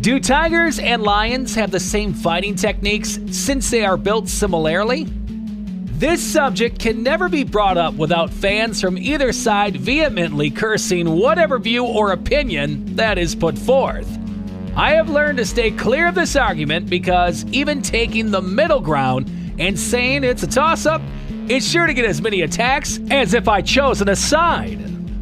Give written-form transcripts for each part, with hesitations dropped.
Do tigers and lions have the same fighting techniques since they are built similarly? This subject can never be brought up without fans from either side vehemently cursing whatever view or opinion that is put forth. I have learned to stay clear of this argument because even taking the middle ground and saying it's a toss-up is sure to get as many attacks as if I chosen a side.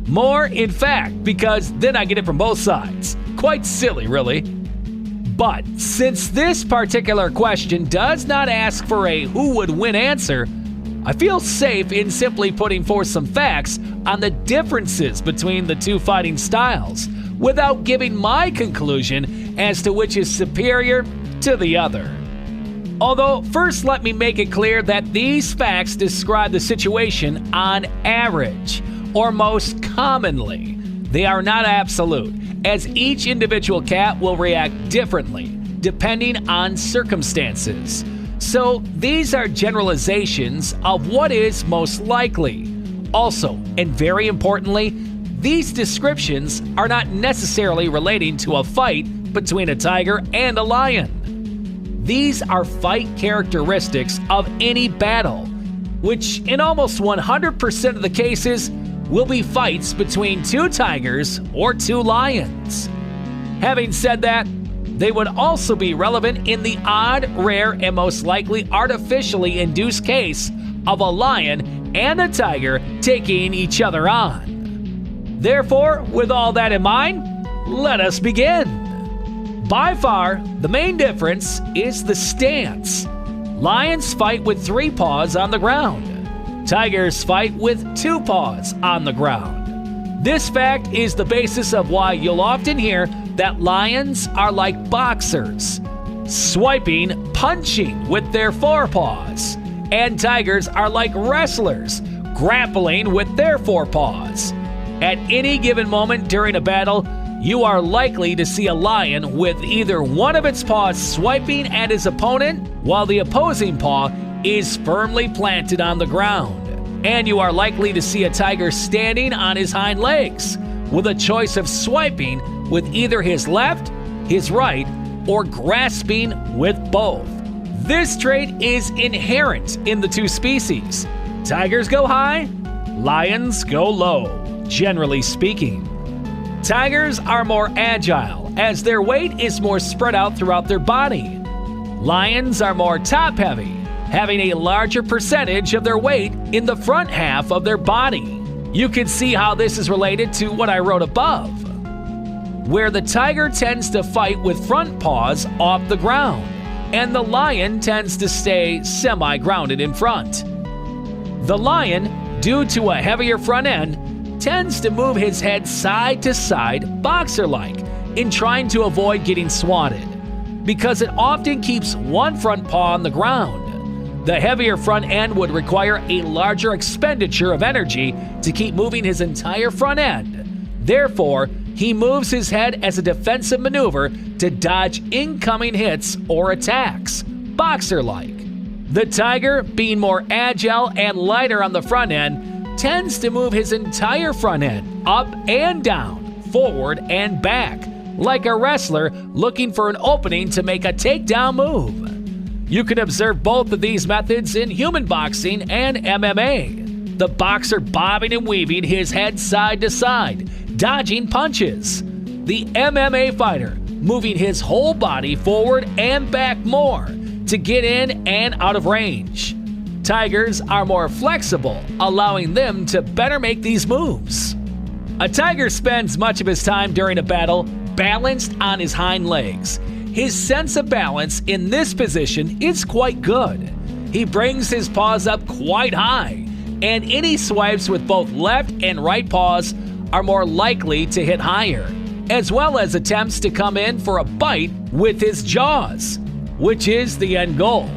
More, in fact, because then I get it from both sides. Quite silly, really. But since this particular question does not ask for a who would win answer, I feel safe in simply putting forth some facts on the differences between the two fighting styles without giving my conclusion as to which is superior to the other. Although, first let me make it clear that these facts describe the situation on average, or most commonly. They are not absolute, as each individual cat will react differently, depending on circumstances. So these are generalizations of what is most likely. Also, and very importantly, these descriptions are not necessarily relating to a fight between a tiger and a lion. These are fight characteristics of any battle, which in almost 100% of the cases will be fights between two tigers or two lions. Having said that, they would also be relevant in the odd, rare, and most likely artificially induced case of a lion and a tiger taking each other on. Therefore, with all that in mind, let us begin. By far, the main difference is the stance. Lions fight with 3 paws on the ground. Tigers fight with 2 paws on the ground. This fact is the basis of why you'll often hear that lions are like boxers, swiping, punching with their 4 paws, and tigers are like wrestlers, grappling with their 4 paws. At any given moment during a battle, you are likely to see a lion with either one of its paws swiping at his opponent while the opposing paw is firmly planted on the ground. And you are likely to see a tiger standing on his hind legs with a choice of swiping with either his left, his right, or grasping with both. This trait is inherent in the two species. Tigers go high, lions go low, generally speaking. Tigers are more agile, as their weight is more spread out throughout their body. Lions are more top-heavy, having a larger percentage of their weight in the front half of their body. You can see how this is related to what I wrote above, where the tiger tends to fight with front paws off the ground, and the lion tends to stay semi-grounded in front. The lion, due to a heavier front end, tends to move his head side to side, boxer-like, in trying to avoid getting swatted, because it often keeps one front paw on the ground. The heavier front end would require a larger expenditure of energy to keep moving his entire front end. Therefore, he moves his head as a defensive maneuver to dodge incoming hits or attacks, boxer-like. The tiger, being more agile and lighter on the front end, tends to move his entire front end up and down, forward and back, like a wrestler looking for an opening to make a takedown move. You can observe both of these methods in human boxing and MMA. The boxer bobbing and weaving his head side to side, dodging punches. The MMA fighter moving his whole body forward and back more to get in and out of range. Tigers are more flexible, allowing them to better make these moves. A tiger spends much of his time during a battle balanced on his hind legs. His sense of balance in this position is quite good. He brings his paws up quite high, and any swipes with both left and right paws are more likely to hit higher, as well as attempts to come in for a bite with his jaws, which is the end goal,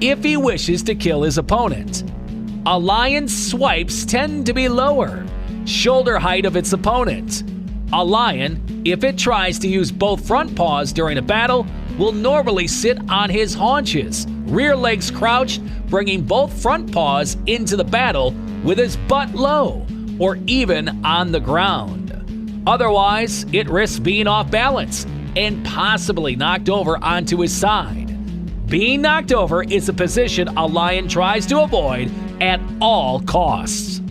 if he wishes to kill his opponent. A lion's swipes tend to be lower, shoulder height of its opponent. A lion, if it tries to use both front paws during a battle, will normally sit on his haunches, rear legs crouched, bringing both front paws into the battle with his butt low, or even on the ground. Otherwise, it risks being off balance, and possibly knocked over onto his side. Being knocked over is a position a lion tries to avoid at all costs.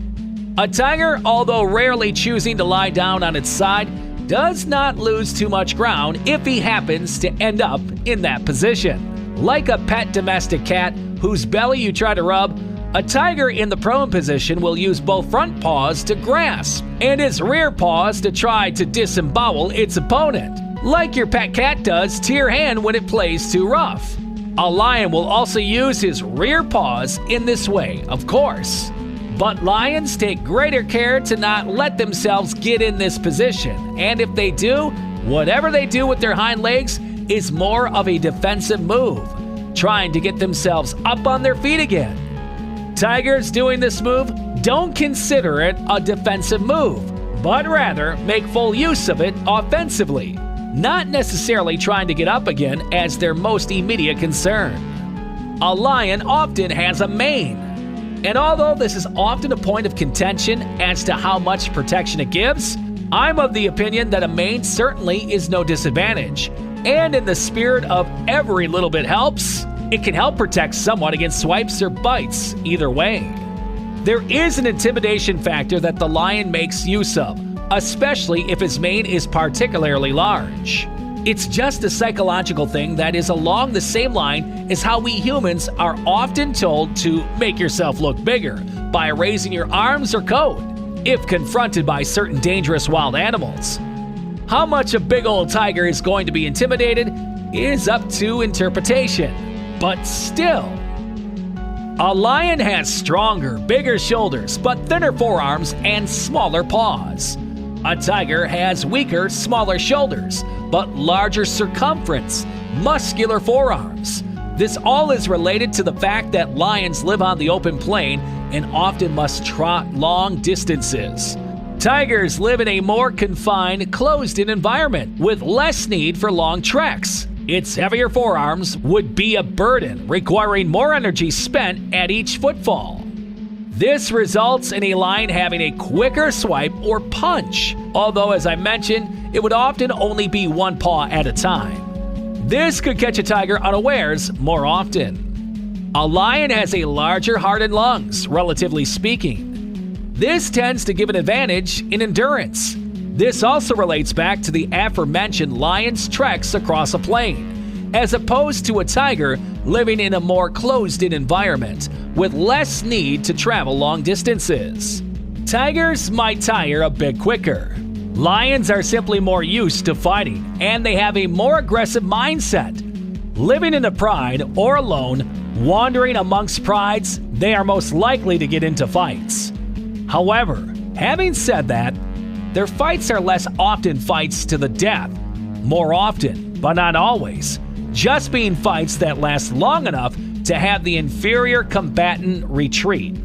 A tiger, although rarely choosing to lie down on its side, does not lose too much ground if he happens to end up in that position. Like a pet domestic cat whose belly you try to rub, a tiger in the prone position will use both front paws to grasp and its rear paws to try to disembowel its opponent, like your pet cat does to your hand when it plays too rough. A lion will also use his rear paws in this way, of course. But lions take greater care to not let themselves get in this position, and if they do, whatever they do with their hind legs is more of a defensive move, trying to get themselves up on their feet again. Tigers doing this move don't consider it a defensive move, but rather make full use of it offensively, not necessarily trying to get up again as their most immediate concern. A lion often has a mane, and although this is often a point of contention as to how much protection it gives, I'm of the opinion that a mane certainly is no disadvantage, and in the spirit of every little bit helps, it can help protect somewhat against swipes or bites either way. There is an intimidation factor that the lion makes use of, especially if his mane is particularly large. It's just a psychological thing that is along the same line as how we humans are often told to make yourself look bigger by raising your arms or coat if confronted by certain dangerous wild animals. How much a big old tiger is going to be intimidated is up to interpretation, but still. A lion has stronger, bigger shoulders, but thinner forearms and smaller paws. A tiger has weaker, smaller shoulders, but larger circumference, muscular forearms. This all is related to the fact that lions live on the open plain and often must trot long distances. Tigers live in a more confined, closed-in environment with less need for long treks. Its heavier forearms would be a burden, requiring more energy spent at each footfall. This results in a lion having a quicker swipe or punch, although as I mentioned, it would often only be one paw at a time. This could catch a tiger unawares more often. A lion has a larger heart and lungs, relatively speaking. This tends to give an advantage in endurance. This also relates back to the aforementioned lion's treks across a plain, as opposed to a tiger living in a more closed-in environment with less need to travel long distances. Tigers might tire a bit quicker. Lions are simply more used to fighting, and they have a more aggressive mindset. Living in a pride or alone, wandering amongst prides, they are most likely to get into fights. However, having said that, their fights are less often fights to the death, more often, but not always, just being fights that last long enough to have the inferior combatant retreat.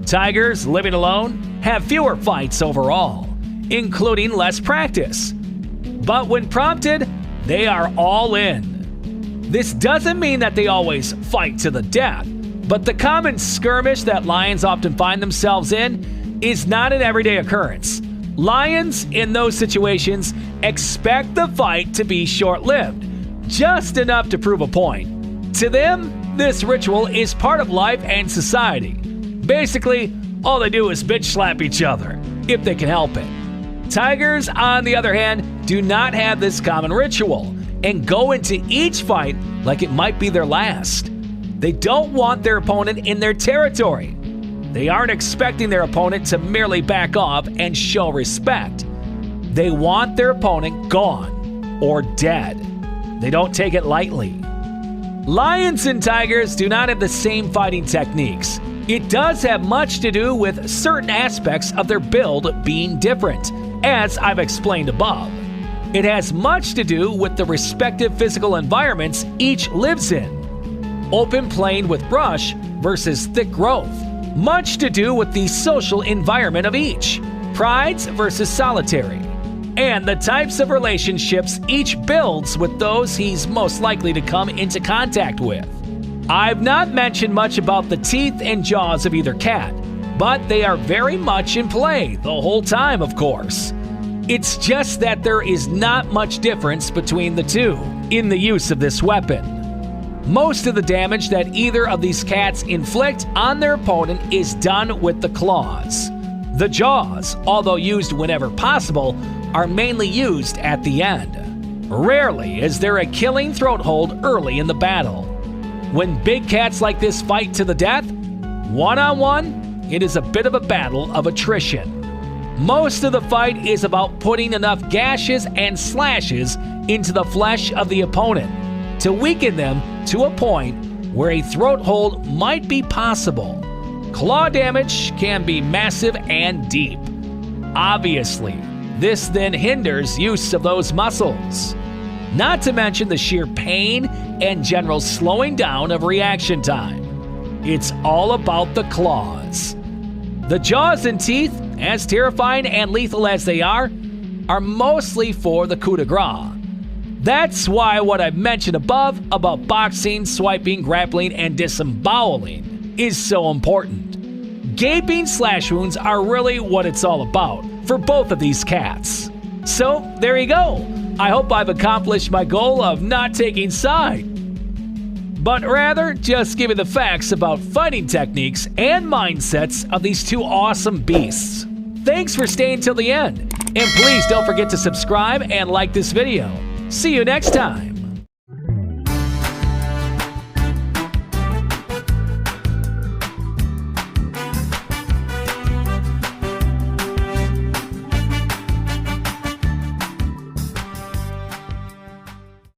Tigers living alone have fewer fights overall, including less practice. But when prompted, they are all in. This doesn't mean that they always fight to the death, but the common skirmish that lions often find themselves in is not an everyday occurrence. Lions, in those situations, expect the fight to be short-lived, just enough to prove a point. To them, this ritual is part of life and society. Basically, all they do is bitch slap each other, if they can help it. Tigers, on the other hand, do not have this common ritual and go into each fight like it might be their last. They don't want their opponent in their territory. They aren't expecting their opponent to merely back off and show respect. They want their opponent gone or dead. They don't take it lightly. Lions and tigers do not have the same fighting techniques. It does have much to do with certain aspects of their build being different, as I've explained above. It has much to do with the respective physical environments each lives in. Open plain with brush versus thick growth. Much to do with the social environment of each. Prides versus solitary. And the types of relationships each builds with those he's most likely to come into contact with. I've not mentioned much about the teeth and jaws of either cat, but they are very much in play the whole time, of course. It's just that there is not much difference between the two in the use of this weapon. Most of the damage that either of these cats inflict on their opponent is done with the claws. The jaws, although used whenever possible, are mainly used at the end. Rarely is there a killing throat hold early in the battle. When big cats like this fight to the death, one-on-one, it is a bit of a battle of attrition. Most of the fight is about putting enough gashes and slashes into the flesh of the opponent to weaken them to a point where a throat hold might be possible. Claw damage can be massive and deep. Obviously, this then hinders use of those muscles. Not to mention the sheer pain and general slowing down of reaction time. It's all about the claws. The jaws and teeth, as terrifying and lethal as they are mostly for the coup de grace. That's why what I've mentioned above about boxing, swiping, grappling, and disemboweling is so important. Gaping slash wounds are really what it's all about for both of these cats. So there you go. I hope I've accomplished my goal of not taking side, but rather just giving the facts about fighting techniques and mindsets of these two awesome beasts. Thanks for staying till the end, and please don't forget to subscribe and like this video. See you next time.